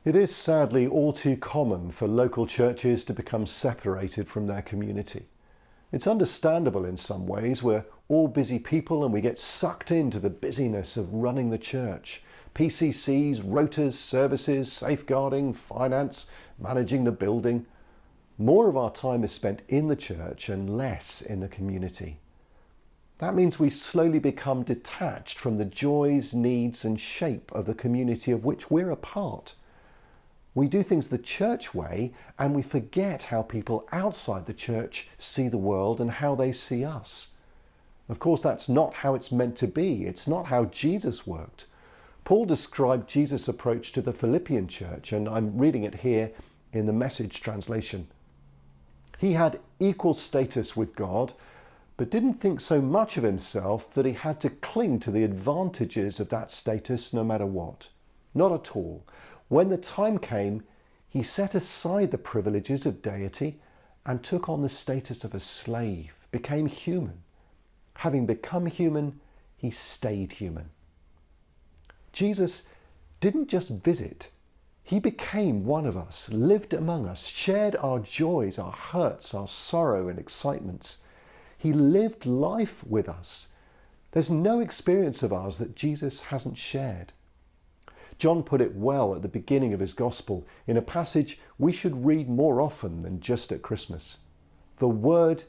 It is sadly all too common for local churches to become separated from their community. It's understandable in some ways. We're all busy people and we get sucked into the busyness of running the church. PCCs, rotas, services, safeguarding, finance, managing the building. More of our time is spent in the church and less in the community. That means we slowly become detached from the joys, needs and shape of the community of which we're a part. We do things the church way and we forget how people outside the church see the world and how they see us. Of course, that's not how it's meant to be. It's not how Jesus worked. Paul described Jesus' approach to the Philippian church, and I'm reading it here in the Message translation. He had equal status with God, but didn't think so much of himself that he had to cling to the advantages of that status no matter what. Not at all. When the time came, he set aside the privileges of deity and took on the status of a slave, became human. Having become human, he stayed human. Jesus didn't just visit. He became one of us, lived among us, shared our joys, our hurts, our sorrow and excitements. He lived life with us. There's no experience of ours that Jesus hasn't shared. John put it well at the beginning of his gospel in a passage we should read more often than just at Christmas. The Word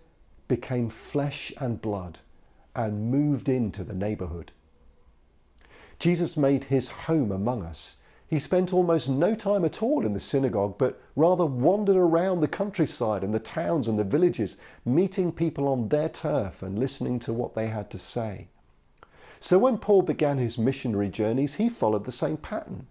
became flesh and blood and moved into the neighbourhood. Jesus made his home among us. He spent almost no time at all in the synagogue, but rather wandered around the countryside and the towns and the villages, meeting people on their turf and listening to what they had to say. So when Paul began his missionary journeys, he followed the same pattern.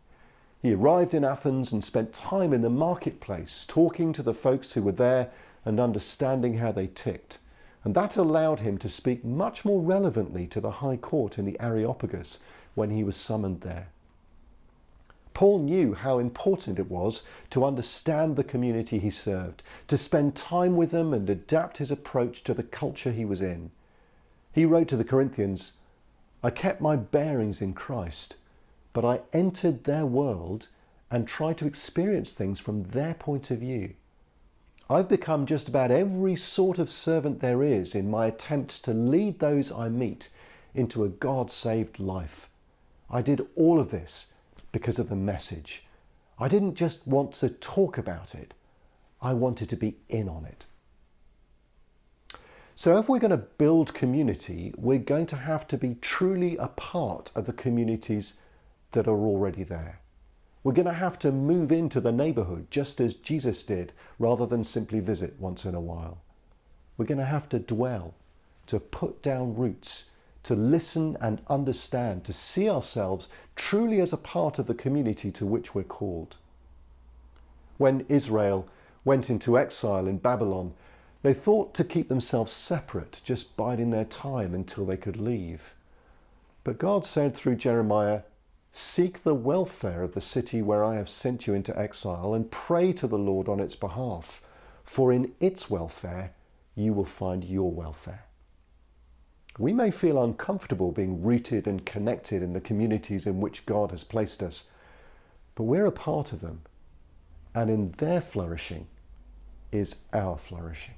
He arrived in Athens and spent time in the marketplace, talking to the folks who were there and understanding how they ticked. And that allowed him to speak much more relevantly to the high court in the Areopagus when he was summoned there. Paul knew how important it was to understand the community he served, to spend time with them and adapt his approach to the culture he was in. He wrote to the Corinthians, "I kept my bearings in Christ, but I entered their world and tried to experience things from their point of view. I've become just about every sort of servant there is in my attempts to lead those I meet into a God-saved life. I did all of this because of the message. I didn't just want to talk about it. I wanted to be in on it." So if we're going to build community, we're going to have to be truly a part of the communities that are already there. We're going to have to move into the neighbourhood just as Jesus did, rather than simply visit once in a while. We're going to have to dwell, to put down roots, to listen and understand, to see ourselves truly as a part of the community to which we're called. When Israel went into exile in Babylon, they thought to keep themselves separate, just biding their time until they could leave. But God said through Jeremiah, "Seek the welfare of the city where I have sent you into exile and pray to the Lord on its behalf, for in its welfare you will find your welfare." We may feel uncomfortable being rooted and connected in the communities in which God has placed us, but we're a part of them, and in their flourishing is our flourishing.